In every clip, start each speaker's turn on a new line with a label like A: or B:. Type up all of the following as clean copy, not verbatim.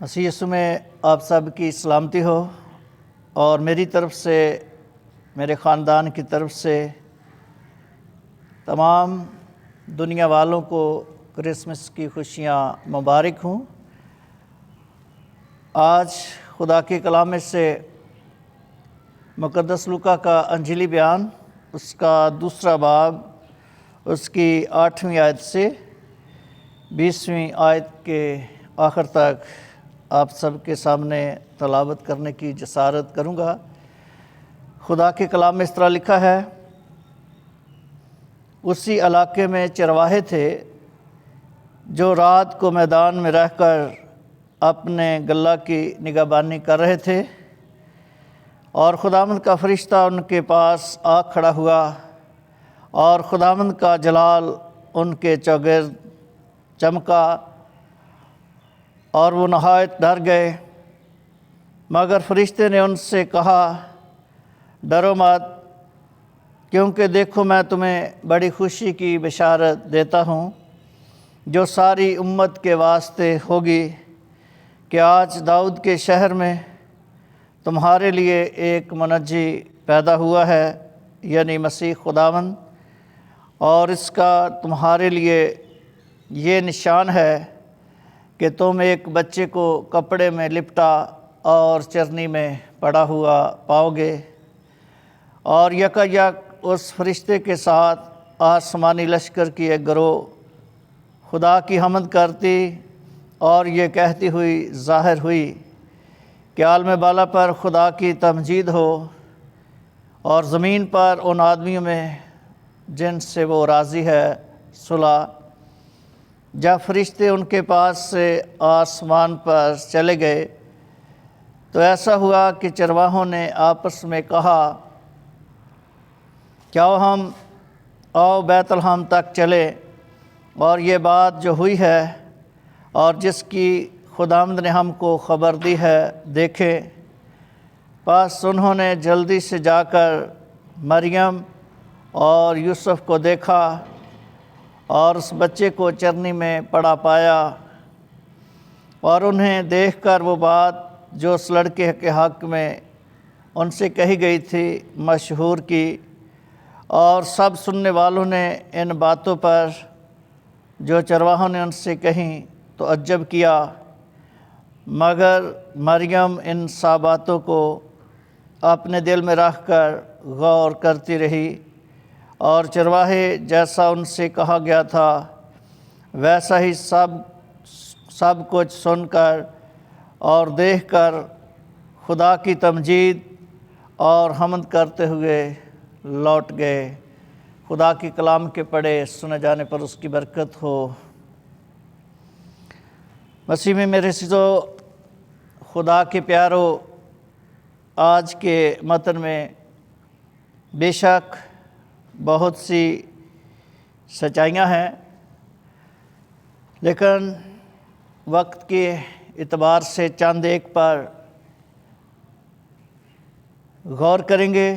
A: مسیح یسوع میں آپ سب کی سلامتی ہو، اور میری طرف سے، میرے خاندان کی طرف سے تمام دنیا والوں کو کرسمس کی خوشیاں مبارک ہوں۔ آج خدا کے کلام میں سے مقدس لوکا کا انجیلی بیان، اس کا دوسرا باب، اس کی 8ویں آیت سے 20ویں آیت کے آخر تک آپ سب کے سامنے تلاوت کرنے کی جسارت کروں گا۔ خدا کے کلام میں اس طرح لکھا ہے: اسی علاقے میں چرواہے تھے جو رات کو میدان میں رہ کر اپنے غلہ کی نگہبانی کر رہے تھے، اور خداوند کا فرشتہ ان کے پاس آ کھڑا ہوا، اور خداوند کا جلال ان کے چوگرد چمکا، اور وہ نہایت ڈر گئے۔ مگر فرشتے نے ان سے کہا، ڈرو مت، کیونکہ دیکھو میں تمہیں بڑی خوشی کی بشارت دیتا ہوں جو ساری امت کے واسطے ہوگی، کہ آج داؤد کے شہر میں تمہارے لیے ایک منجی پیدا ہوا ہے، یعنی مسیح خداوند۔ اور اس کا تمہارے لیے یہ نشان ہے کہ تم ایک بچے کو کپڑے میں لپٹا اور چرنی میں پڑا ہوا پاؤ گے۔ اور یکایک اس فرشتے کے ساتھ آسمانی لشکر کی ایک گروہ خدا کی حمد کرتی اور یہ کہتی ہوئی ظاہر ہوئی کہ عالم بالا پر خدا کی تمجید ہو، اور زمین پر ان آدمیوں میں جن سے وہ راضی ہے صلح۔ جب فرشتے ان کے پاس سے آسمان پر چلے گئے تو ایسا ہوا کہ چرواہوں نے آپس میں کہا، کیا آؤ بیت لحم تک چلے، اور یہ بات جو ہوئی ہے اور جس کی خداوند نے ہم کو خبر دی ہے دیکھیں۔ پس انہوں نے جلدی سے جا کر مریم اور یوسف کو دیکھا، اور اس بچے کو چرنی میں پڑا پایا، اور انہیں دیکھ کر وہ بات جو اس لڑکے کے حق میں ان سے کہی گئی تھی مشہور کی، اور سب سننے والوں نے ان باتوں پر جو چرواہوں نے ان سے کہیں تعجب کیا۔ مگر مریم ان سا باتوں کو اپنے دل میں رکھ کر غور کرتی رہی، اور چرواہے جیسا ان سے کہا گیا تھا ویسا ہی سب کچھ سن کر اور دیکھ کر خدا کی تمجید اور حمد کرتے ہوئے لوٹ گئے۔ خدا کی کلام کے پڑھے سنے جانے پر اس کی برکت ہو۔ مسیح میں میرے عزیزو، خدا کے پیارو، آج کے متن میں بے شک بہت سی سچائیاں ہیں، لیکن وقت کے اعتبار سے چند ایک پر غور کریں گے۔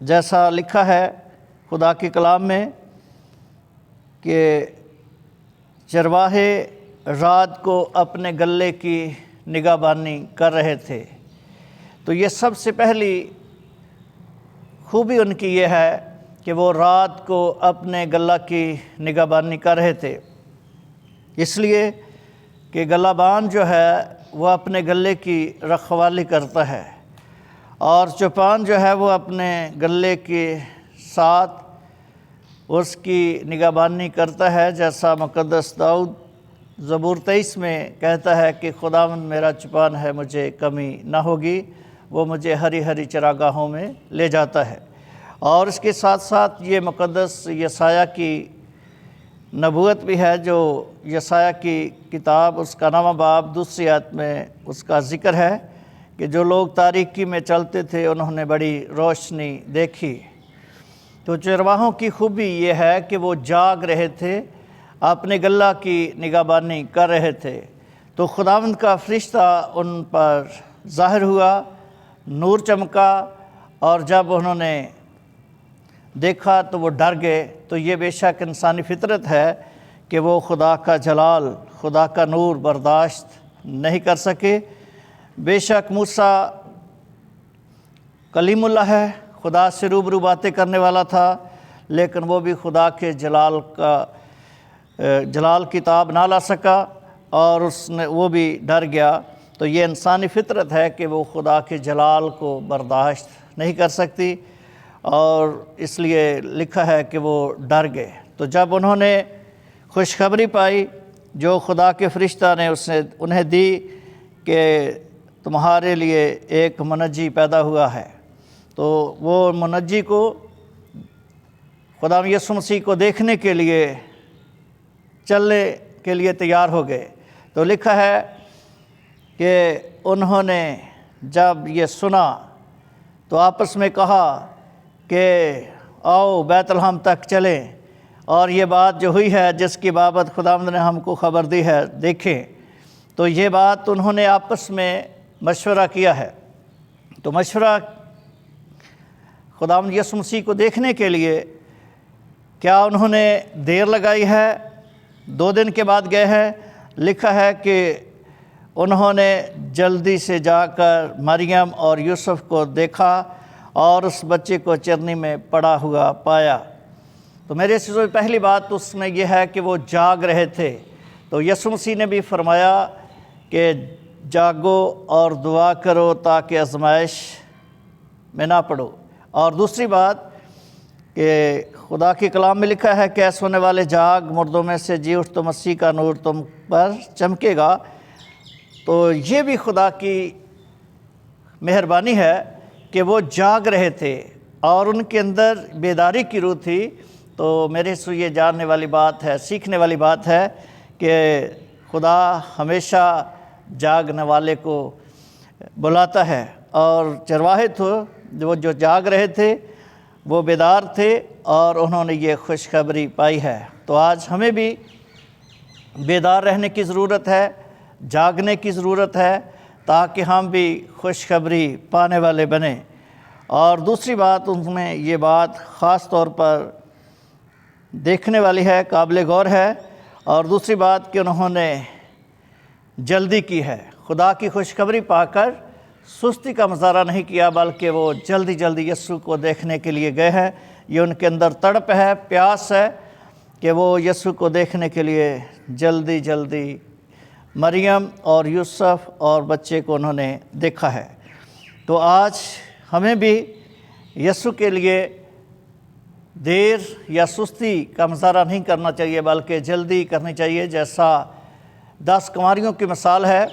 A: جیسا لکھا ہے خدا کے کلام میں کہ چرواہے رات کو اپنے غلے کی نگہبانی کر رہے تھے، تو یہ سب سے پہلی خوبی ان کی یہ ہے کہ وہ رات کو اپنے غلہ کی نگہبانی کر رہے تھے، اس لیے کہ غلہ بان جو ہے وہ اپنے غلے کی رکھوالی کرتا ہے، اور چوپان جو ہے وہ اپنے غلے کے ساتھ اس کی نگہبانی کرتا ہے، جیسا مقدس داؤد زبور 23 میں کہتا ہے کہ خداوند میرا چوپان ہے، مجھے کمی نہ ہوگی، وہ مجھے ہری ہری چراگاہوں میں لے جاتا ہے۔ اور اس کے ساتھ ساتھ یہ مقدس یسایہ کی نبوت بھی ہے، جو یسایہ کی کتاب اس کا 9واں باب 2 آیت میں اس کا ذکر ہے کہ جو لوگ تاریکی میں چلتے تھے انہوں نے بڑی روشنی دیکھی۔ تو چرواہوں کی خوبی یہ ہے کہ وہ جاگ رہے تھے، اپنے غلہ کی نگہبانی کر رہے تھے، تو خداوند کا فرشتہ ان پر ظاہر ہوا، نور چمکا، اور جب انہوں نے دیکھا تو وہ ڈر گئے۔ تو یہ بے شک انسانی فطرت ہے کہ وہ خدا کا جلال، خدا کا نور برداشت نہیں کر سکے۔ بے شک موسیٰ کلیم اللہ ہے، خدا سے روبرو باتیں کرنے والا تھا، لیکن وہ بھی خدا کے جلال کی تاب نہ لا سکا، اور وہ بھی ڈر گیا۔ تو یہ انسانی فطرت ہے کہ وہ خدا کے جلال کو برداشت نہیں کر سکتی، اور اس لیے لکھا ہے کہ وہ ڈر گئے۔ تو جب انہوں نے خوشخبری پائی جو خدا کے فرشتہ نے انہیں دی کہ تمہارے لیے ایک منجی پیدا ہوا ہے، تو وہ منجی کو خدا یسوع مسیح کو دیکھنے کے لیے چلنے کے لیے تیار ہو گئے۔ تو لکھا ہے کہ انہوں نے جب یہ سنا تو آپس میں کہا کہ آؤ بیت لحم تک چلیں، اور یہ بات جو ہوئی ہے جس کی بابت خداوند نے ہم کو خبر دی ہے دیکھیں۔ تو یہ بات انہوں نے آپس میں مشورہ کیا ہے۔ تو مشورہ خداوند یسوع مسیح کو دیکھنے کے لیے کیا انہوں نے دیر لگائی ہے؟ 2 دن کے بعد گئے ہیں۔ لکھا ہے کہ انہوں نے جلدی سے جا کر مریم اور یوسف کو دیکھا اور اس بچے کو چرنی میں پڑا ہوا پایا۔ تو میرے سے پہلی بات اس میں یہ ہے کہ وہ جاگ رہے تھے۔ تو یسوع مسیح نے بھی فرمایا کہ جاگو اور دعا کرو تاکہ آزمائش میں نہ پڑو۔ اور دوسری بات کہ خدا کے کلام میں لکھا ہے کہ سونے والے جاگ، مردوں میں سے جی اٹھ تو مسیح کا نور تم پر چمکے گا۔ تو یہ بھی خدا کی مہربانی ہے کہ وہ جاگ رہے تھے اور ان کے اندر بیداری کی روح تھی۔ تو میرے سے یہ جاننے والی بات ہے، سیکھنے والی بات ہے کہ خدا ہمیشہ جاگنے والے کو بلاتا ہے، اور چرواہے تھے وہ جو جاگ رہے تھے وہ بیدار تھے اور انہوں نے یہ خوشخبری پائی ہے۔ تو آج ہمیں بھی بیدار رہنے کی ضرورت ہے، جاگنے کی ضرورت ہے، تاکہ ہم بھی خوشخبری پانے والے بنیں۔ اور دوسری بات ان میں یہ بات خاص طور پر دیکھنے والی ہے، قابل غور ہے، اور دوسری بات کہ انہوں نے جلدی کی ہے۔ خدا کی خوشخبری پا کر سستی کا مظاہرہ نہیں کیا، بلکہ وہ جلدی جلدی یسوع کو دیکھنے کے لیے گئے ہیں۔ یہ ان کے اندر تڑپ ہے، پیاس ہے کہ وہ یسوع کو دیکھنے کے لیے جلدی جلدی مریم اور یوسف اور بچے کو انہوں نے دیکھا ہے۔ تو آج ہمیں بھی یسوع کے لیے دیر یا سستی کا مظاہرہ نہیں کرنا چاہیے، بلکہ جلدی کرنی چاہیے۔ جیسا 10 کنواریوں کی مثال ہے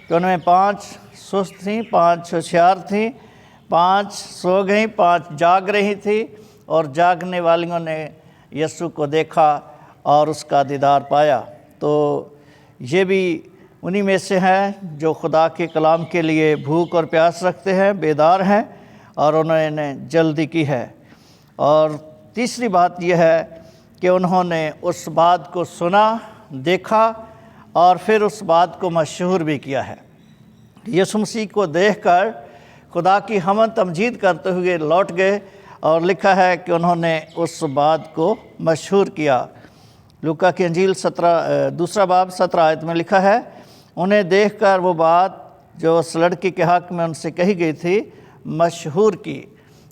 A: کہ ان میں 5 سست تھیں، 5 ہوشیار تھیں، 5 سو گئیں، 5 جاگ رہی تھیں، اور جاگنے والیوں نے یسوع کو دیکھا اور اس کا دیدار پایا۔ تو یہ بھی انہی میں سے ہیں جو خدا کے کلام کے لیے بھوک اور پیاس رکھتے ہیں، بیدار ہیں، اور انہوں نے جلدی کی ہے۔ اور تیسری بات یہ ہے کہ انہوں نے اس بات کو سنا، دیکھا، اور پھر اس بات کو مشہور بھی کیا ہے۔ یسوع مسیح کو دیکھ کر خدا کی حمد تمجید کرتے ہوئے لوٹ گئے، اور لکھا ہے کہ انہوں نے اس بات کو مشہور کیا۔ لوکا کی انجیل 2 باب 17 آیت میں لکھا ہے، انہیں دیکھ کر وہ بات جو اس لڑکی کے حق میں ان سے کہی گئی تھی مشہور کی۔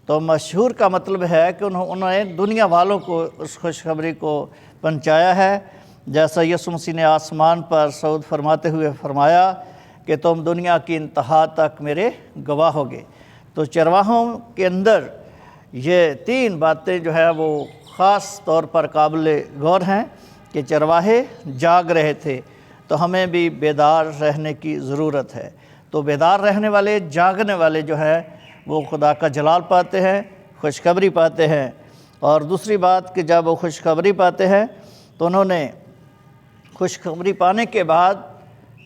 A: تو مشہور کا مطلب ہے کہ انہوں نے دنیا والوں کو اس خوشخبری کو پہنچایا ہے، جیسا یسوع مسیح نے آسمان پر صعود فرماتے ہوئے فرمایا کہ تم دنیا کی انتہا تک میرے گواہ ہوگے۔ تو چرواہوں کے اندر یہ 3 باتیں جو ہے وہ خاص طور پر قابل غور ہیں کہ چرواہے جاگ رہے تھے۔ تو ہمیں بھی بیدار رہنے کی ضرورت ہے۔ تو بیدار رہنے والے، جاگنے والے جو ہیں وہ خدا کا جلال پاتے ہیں، خوشخبری پاتے ہیں۔ اور دوسری بات کہ جب وہ خوشخبری پاتے ہیں تو انہوں نے خوشخبری پانے کے بعد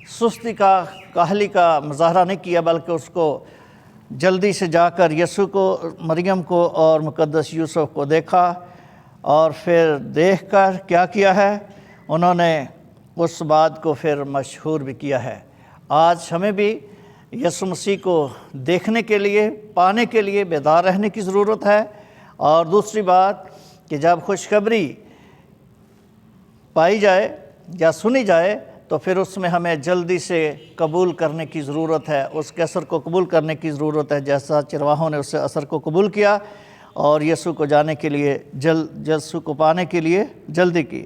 A: سستی کا، کاہلی کا مظاہرہ نہیں کیا، بلکہ اس کو جلدی سے جا کر یسوع کو، مریم کو اور مقدس یوسف کو دیکھا، اور پھر دیکھ کر کیا کیا ہے؟ انہوں نے اس بات کو پھر مشہور بھی کیا ہے۔ آج ہمیں بھی یسوع مسیح کو دیکھنے کے لیے، پانے کے لیے بیدار رہنے کی ضرورت ہے۔ اور دوسری بات کہ جب خوشخبری پائی جائے یا سنی جائے تو پھر اس میں ہمیں جلدی سے قبول کرنے کی ضرورت ہے، اس کے اثر کو قبول کرنے کی ضرورت ہے، جیسا چرواہوں نے اس اثر کو قبول کیا اور یسوع کو جانے کے لیے یسوع کو پانے کے لیے جلدی کی۔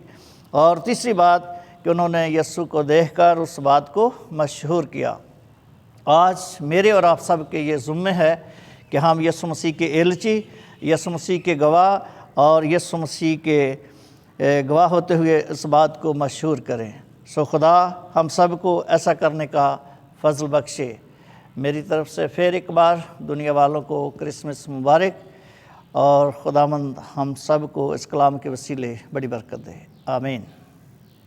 A: اور تیسری بات کہ انہوں نے یسوع کو دیکھ کر اس بات کو مشہور کیا۔ آج میرے اور آپ سب کے یہ ذمہ ہے کہ ہم یسوع مسیح کے ایلچی، یسوع مسیح کے گواہ اور یسوع مسیح کے گواہ ہوتے ہوئے اس بات کو مشہور کریں۔ سو خدا ہم سب کو ایسا کرنے کا فضل بخشے۔ میری طرف سے پھر ایک بار دنیا والوں کو کرسمس مبارک، اور خداوند ہم سب کو اس کلام کے وسیلے بڑی برکت دے۔ آمین۔